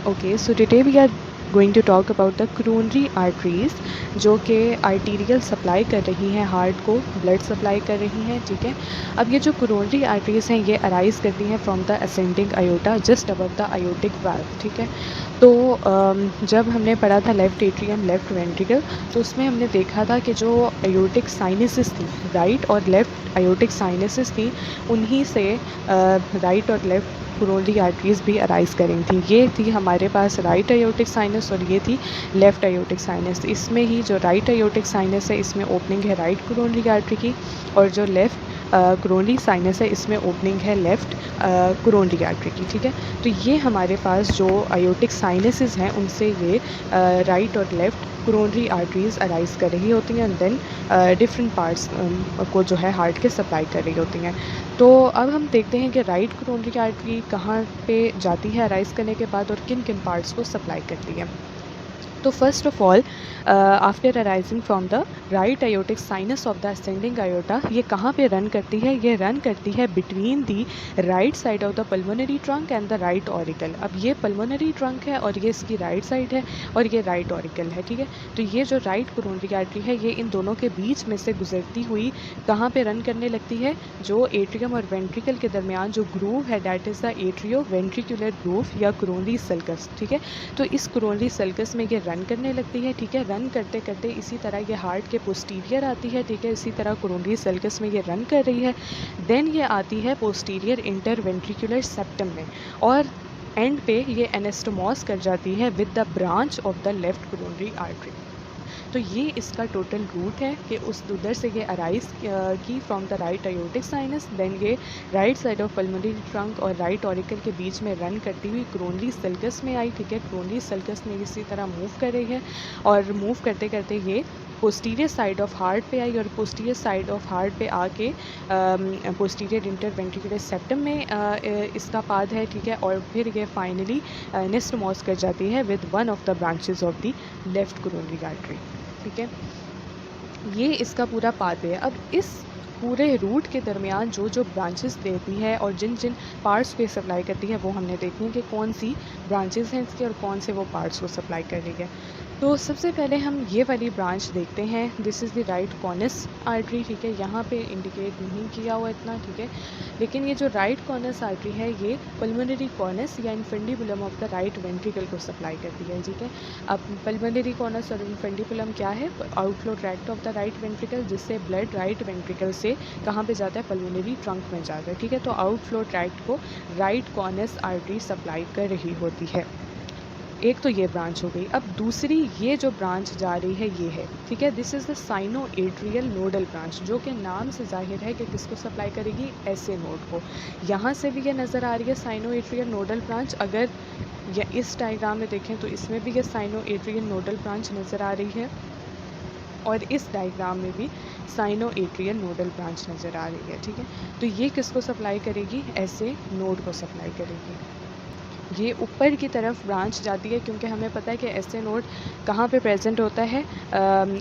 Okay, so today we are going to talk about the coronary arteries जो कि arterial supply कर रही हैं हार्ट को, ब्लड सप्लाई कर रही हैं, ठीक है। अब ये जो कोरोनरी आर्टरीज हैं ये अराइज करती हैं from the ascending iota just above the aortic valve, ठीक है। तो जब हमने पढ़ा था लेफ़्ट एट्रियम लेफ़्ट वेंट्रिकल, तो उसमें हमने देखा था कि जो आयोटिक साइनसेस थी, राइट और लेफ़्ट आयोटिक साइनसेस थी, उन्हीं से राइट और लेफ़्ट कोरोनरी आर्टरीज भी अराइज करेंगी थी। ये थी हमारे पास राइट आयोटिक साइनस और ये थी लेफ़्ट आयोटिक साइनस। इसमें ही जो राइट आयोटिक साइनस है इसमें ओपनिंग है राइट कोरोनरी आर्टरी की, और जो लेफ़्ट कोरोनरी साइनस है इसमें ओपनिंग है लेफ़्ट कोरोनरी आर्टरी की, ठीक है। तो ये हमारे पास जो आयोटिक साइनसेस हैं उनसे ये राइट और लेफ़्ट कोरोनरी आर्टरीज अराइज कर रही होती हैं, एंड देन डिफरेंट पार्ट्स को जो है हार्ट के सप्लाई कर रही होती हैं। तो अब हम देखते हैं कि राइट कोरोनरी आर्टरी कहाँ पे जाती है अराइज करने के बाद और किन किन पार्ट्स को सप्लाई करती है। तो first of all after arising from the right aortic sinus of the ascending iota, ये कहाँ पे रन करती है? ये रन करती है between the right side of the pulmonary trunk and the right auricle. अब ये पल्मोनरी ट्रंक है और ये इसकी राइट साइड है और ये राइट ऑरिकल है, ठीक है। तो ये जो राइट कोरोनरी आर्टरी है ये इन दोनों के बीच में से गुजरती हुई कहाँ पे रन करने लगती है? जो एट्रियम और वेंट्रिकल के दरमियान जो ग्रूव है, that is the atrio ventricular groove या कोरोनरी सल्कस, ठीक है। तो इस कोरोनरी सल्कस में ये रन करने लगती है, ठीक है। रन करते करते इसी तरह ये हार्ट के पोस्टीरियर आती है, ठीक है। इसी तरह कोरोनरी सल्कस में ये रन कर रही है। देन ये आती है पोस्टीरियर इंटरवेंट्रिकुलर सेप्टम में, और एंड पे ये एनेस्टोमॉस कर जाती है with the branch of the left coronary artery. तो ये इसका टोटल रूट है कि उस उधर से ये अराइज की from the right aortic sinus, then ये right side of pulmonary trunk और राइट ऑरिकल के बीच में रन करती हुई कोरोनरी सल्कस में आई, ठीक है। कोरोनरी सल्कस में इसी तरह मूव कर रही है और मूव करते करते ये पोस्टीरियर साइड ऑफ हार्ट पे आई और पोस्टीरियर साइड ऑफ हार्ट पे आके पोस्टीरियर इंटरवेंट्रिकुलर सेप्टम में इसका पाद है, ठीक है। और फिर ये फाइनली नेस्टोमॉस कर जाती है with one of the branches of the left coronary artery, ठीक है। ये इसका पूरा पाथ है। अब इस पूरे रूट के दरमियान जो जो ब्रांचेस देती है और जिन जिन पार्ट्स को सप्लाई करती है वो हमने देखनी है कि कौन सी ब्रांचेस हैं इसके और कौन से वो पार्ट्स को सप्लाई कर रही है। तो सबसे पहले हम ये वाली ब्रांच देखते हैं। This is the right coronary artery, ठीक है। यहाँ पे इंडिकेट नहीं किया हुआ इतना, ठीक है। लेकिन ये जो राइट कॉर्नस आर्टरी है ये पल्मोनरी कॉर्नस या infundibulum of the right ventricle को सप्लाई करती है, ठीक है। अब पल्मोनरी कॉर्नस और इन्फेंडिबुलम क्या है? Outflow tract of the right ventricle, जिससे ब्लड राइट वेंट्रिकल से कहाँ पे जाता है? पल्मोनरी ट्रंक में जाता है, ठीक है। तो आउटफ्लो ट्रैक्ट को राइट कॉर्नस आर्टरी सप्लाई कर रही होती है। एक तो ये ब्रांच हो गई। अब दूसरी ये जो ब्रांच जा रही है ये है, ठीक है। This is the cyano atrial nodal branch, जो कि नाम से जाहिर है कि किसको सप्लाई करेगी? ऐसे नोड को। यहाँ से भी ये नज़र आ रही है साइनो एट्रियल नोडल ब्रांच। अगर या इस डायग्राम में देखें तो इसमें भी ये साइनो एट्रियल नोडल ब्रांच नज़र आ रही है और इस डायग्राम में भी साइनो एट्रियल नोडल ब्रांच नज़र आ रही है, ठीक है। तो ये किसको सप्लाई करेगी? ऐसे नोड को सप्लाई करेगी। ये ऊपर की तरफ ब्रांच जाती है क्योंकि हमें पता है कि ऐसे नोड कहाँ पे प्रेजेंट होता है?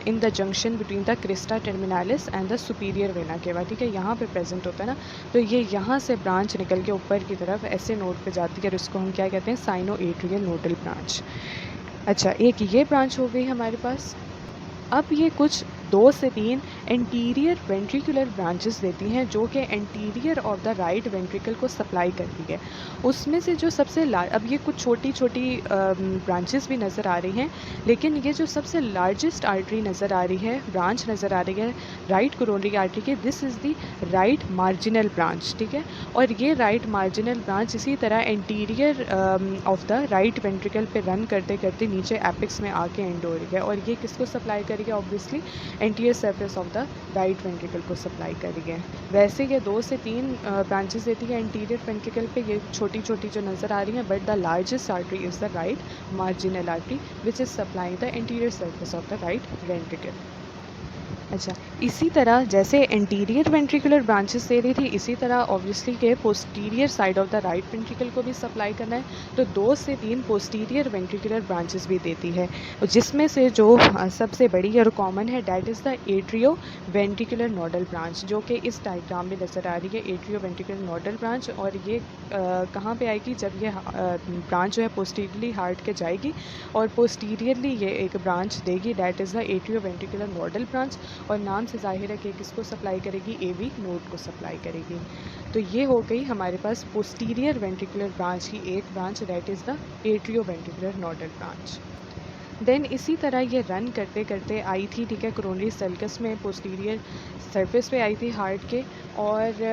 In the junction between the crista terminalis and the superior vena cava, ठीक है। यहाँ पे प्रेजेंट होता है ना, तो ये यहाँ से ब्रांच निकल के ऊपर की तरफ ऐसे नोड पे जाती है और इसको हम क्या कहते हैं? Cyano atrial nodal branch. अच्छा, एक ये ब्रांच हो गई हमारे पास। अब ये कुछ 2 से 3 एंटीरियर वेंट्रिकुलर ब्रांचेस देती हैं जो कि anterior of the right ventricle को सप्लाई करती है। उसमें से जो सबसे अब ये कुछ छोटी छोटी ब्रांचेस भी नज़र आ रही हैं, लेकिन ये जो सबसे लार्जेस्ट आर्टरी नज़र आ रही है, ब्रांच नज़र आ रही है राइट कोरोनरी आर्टरी की, this is the right marginal branch, ठीक है। और ये राइट मार्जिनल ब्रांच इसी तरह anterior of the right ventricle पे रन करते करते नीचे एपिक्स में आके एंड हो रही है, और ये किसको सप्लाई करेगी? Obviously anterior surface of the right ventricle को सप्लाई करेगी। वैसे ये 2 से 3 ब्रांचेस देती है एंटीरियर वेंट्रिकल पे, ये छोटी छोटी जो नज़र आ रही हैं, but the largest artery is the right marginal artery which is supplying the anterior surface of the right ventricle. अच्छा, इसी तरह जैसे एंटीरियर वेंट्रिकुलर ब्रांचेस दे रही थी, इसी तरह ऑब्वियसली के posterior side of the right ventricle को भी सप्लाई करना है, तो 2 से 3 पोस्टीरियर वेंट्रिकुलर ब्रांचेस भी देती है, जिसमें से जो सबसे बड़ी और कॉमन है that is the atrioventricular nodal branch, जो कि इस डायग्राम में नज़र आ रही है, एट्रियो वेंट्रिकुलर नोडल ब्रांच। और ये कहाँ पे आएगी, जब ये ब्रांच जो है पोस्टीरियरली हार्ट के जाएगी और पोस्टीरियरली ये एक ब्रांच देगी, that is the atrioventricular nodal branch. और नाम से जाहिर है कि किसको सप्लाई करेगी, एवी नोड को सप्लाई करेगी। तो ये हो गई हमारे पास पोस्टीरियर वेंट्रिकुलर ब्रांच की एक branch, that is the atrioventricular nodal branch. Then इसी तरह ये रन करते करते आई थी, ठीक है, कोरोनरी सल्कस में पोस्टीरियर सरफेस पे आई थी हार्ट के। और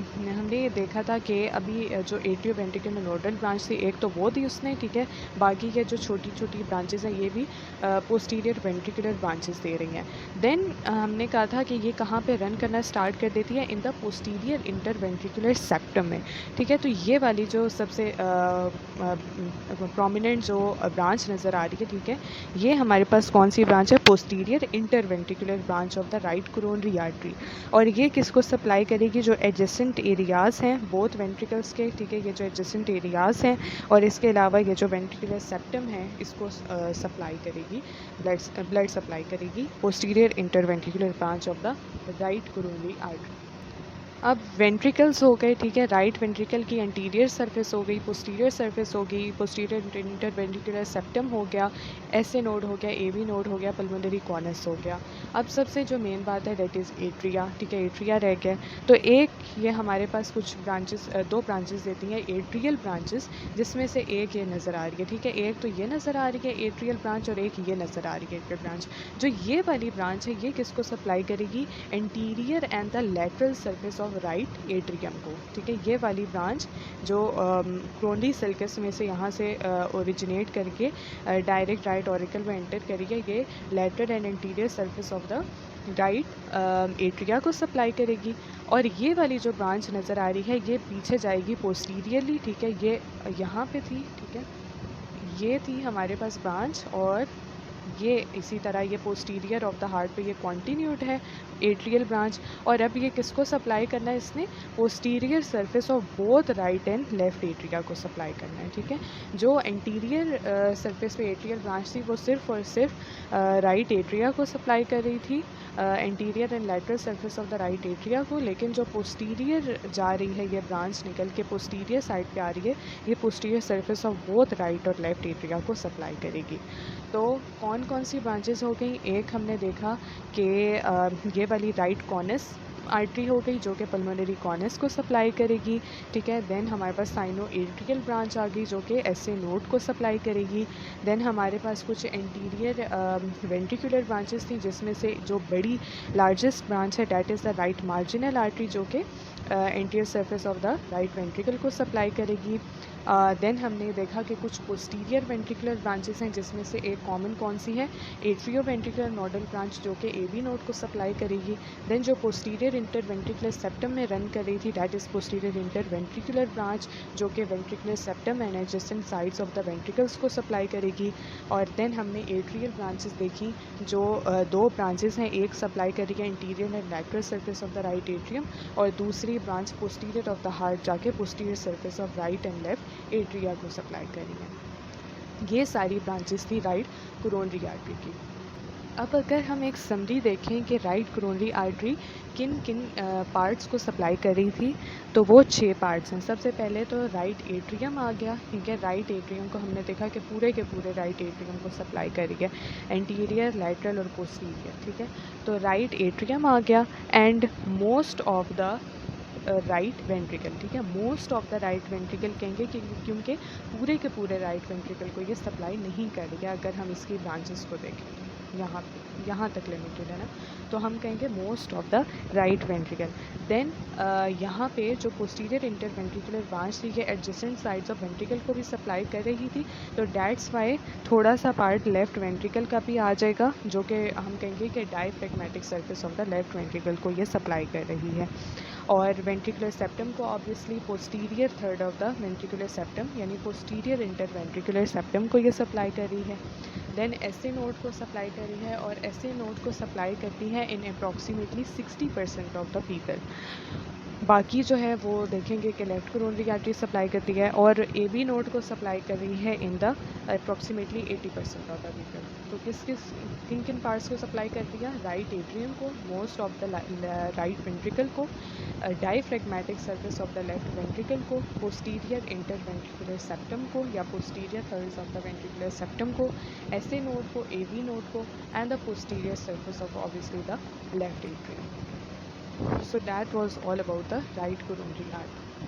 हमने ये देखा था कि अभी जो एट्रियो वेंट्रिकुलर नोडल ब्रांच थी, एक तो वो दी उसने, ठीक है, बाकी के जो छोटी छोटी ब्रांचेस हैं ये भी पोस्टीरियर वेंट्रिकुलर ब्रांचेस दे रही हैं। देन हमने कहा था कि ये कहाँ पे रन करना स्टार्ट कर देती है, in the posterior interventricular septum में, ठीक है। तो ये वाली जो सबसे प्रोमिनेंट जो ब्रांच नज़र आ रही है, ठीक है, ये हमारे पास कौन सी ब्रांच है, posterior interventricular branch of the right coronary artery. और ये किसको सप्लाई करेगी, जो एडजेसेंट एरियाज़ हैं बोथ वेंट्रिकल्स के, ठीक है, ये जो एडजेसेंट एरियाज़ हैं, और इसके अलावा ये जो वेंट्रिकुलर सेप्टम है इसको सप्लाई करेगी, ब्लड सप्लाई करेगी posterior interventricular branch of the right coronary artery. अब वेंट्रिकल्स हो गए, ठीक है, राइट वेंट्रिकल की एंटीरियर सरफेस हो गई, पोस्टीरियर सरफेस हो गई, पोस्टीरियर इंटरवेंट्रिकुलर सेप्टम हो गया, एसए नोड हो गया, एवी नोड हो गया, पल्मोनरी कॉनस हो गया। अब सबसे जो मेन बात है दैट इज़ एट्रिया, ठीक है, एट्रिया रह गया। तो एक ये हमारे पास कुछ ब्रांचेस, 2 ब्रांचेस देती हैं एट्रियल ब्रांचेस, जिसमें से एक ये नज़र आ रही है, ठीक है, एक तो ये नज़र आ रही है एट्रियल ब्रांच और एक ये नज़र आ रही है एट्रियल ब्रांच। जो ये वाली ब्रांच है ये किसको सप्लाई करेगी, anterior and the lateral surface of right atrium को, ठीक है। ये वाली ब्रांच जो कोरोनरी सल्कस में से यहाँ से ओरिजिनेट करके डायरेक्ट राइट ऑरिकल में एंटर करेगी, ये lateral and anterior surface of the right atria को सप्लाई करेगी। और ये वाली जो ब्रांच नज़र आ रही है ये पीछे जाएगी पोस्टीरियरली, ठीक है, ये यहाँ पे थी, ठीक है, ये थी हमारे पास ब्रांच, और ये इसी तरह ये पोस्टीरियर ऑफ द हार्ट पे ये कॉन्टीन्यूड है एट्रियल ब्रांच। और अब ये किसको सप्लाई करना है, इसने posterior surface of both right and left atria को सप्लाई करना है, ठीक है। जो एंटीरियर सरफेस पे एट्रियल ब्रांच थी वो सिर्फ और सिर्फ राइट एट्रिया को सप्लाई कर रही थी, anterior and lateral surface of the right atria को। लेकिन जो पोस्टीरियर जा रही है ये ब्रांच निकल के पोस्टीरियर साइड पे आ रही है, ये posterior surface of both right और लेफ्ट एट्रिया को सप्लाई करेगी। तो कौन कौन सी ब्रांचेस हो गई, एक हमने देखा कि ये वाली राइट कॉनस आर्टरी हो गई जो कि पल्मोनरी कॉनस को सप्लाई करेगी, ठीक है। देन हमारे पास साइनो एट्रियल ब्रांच आ गई जो कि एसए नोड को सप्लाई करेगी। देन हमारे पास कुछ एंटीरियर वेंट्रिकुलर ब्रांचेस थी, जिसमें से जो बड़ी लार्जेस्ट ब्रांच है that is the right marginal artery जो कि anterior surface of the right ventricle को सप्लाई करेगी। देन हमने देखा कि कुछ पोस्टीरियर वेंट्रिकुलर ब्रांचेस हैं, जिसमें से एक कॉमन कौन सी है, एट्रियो वेंट्रिकुलर नोडल ब्रांच जो कि एवी नोड को सप्लाई करेगी। देन जो पोस्टीरियर इंटरवेंट्रिकुलर सेप्टम में रन कर रही थी that is posterior interventricular branch जो कि ventricular septum and adjacent sides of the ventricles को सप्लाई करेगी। और देन हमने एट्रियल ब्रांचेस देखी जो 2 ब्रांचेस हैं, एक सप्लाई कर रही है anterior and lateral surface of the right atrium, और दूसरी branch posterior of the heart जाके posterior surface of right and left atria को सप्लाई कर रही है। ये सारी ब्रांचेस थी राइट कोरोनरी आर्टरी की। अब अगर हम एक समरी देखें कि राइट कोरोनरी आर्टरी किन किन पार्ट्स को सप्लाई कर रही थी, तो वो 6 पार्ट्स हैं। सबसे पहले तो राइट एट्रियम आ गया, ठीक है, राइट एट्रियम को हमने देखा कि पूरे के पूरे राइट एट्रियम को सप्लाई कर रही है, एंटीरियर, लैटरल और पोस्टीरियर, ठीक है। तो राइट एट्रियम आ गया and most of the right ventricle, ठीक है, most of the right ventricle कहेंगे कि क्योंकि पूरे के पूरे राइट वेंट्रिकल को ये सप्लाई नहीं कर रही है। अगर हम इसकी ब्रांचेस को देखें तो यहाँ तक लिमिटेड है ना, तो हम कहेंगे most of the right ventricle. Then यहाँ पे जो पोस्टीरियर इंटरवेंट्रिकुलर ब्रांच थी ये एडजेसेंट साइड्स ऑफ वेंट्रिकल को भी सप्लाई कर रही थी, तो डैट्स वाई थोड़ा सा पार्ट लेफ्ट वेंट्रिकल का भी आ जाएगा जो कि हम कहेंगे कि diaphragmatic surface of the left ventricle को ये सप्लाई कर रही है। और वेंट्रिकुलर सेप्टम को obviously posterior third of the ventricular septum यानी पोस्टीरियर इंटरवेंट्रिकुलर सेप्टम को ये सप्लाई कर रही है। देन एस ए नोड को सप्लाई कर रही है और एस ए नोड को सप्लाई करती है इन अप्रॉक्सीमेटली 60% ऑफ द पीपल। बाकी जो है वो देखेंगे कि लेफ्ट कोरोनरी आर्टरी सप्लाई करती है और ए बी नोड को सप्लाई कर रही है in the approximately 80% of the people. तो किन किन पार्ट्स को सप्लाई करती है? राइट एट्रियम को, most of the right ventricle को, diaphragmatic surface of the left ventricle को, पोस्टीरियर इंटरवेंट्रिकुलर सेप्टम को या posterior thirds of the ventricular septum को, एस ए नोड को, ए बी नोड को and the posterior surface of obviously the left atrium. So that was all about the right coronary artery.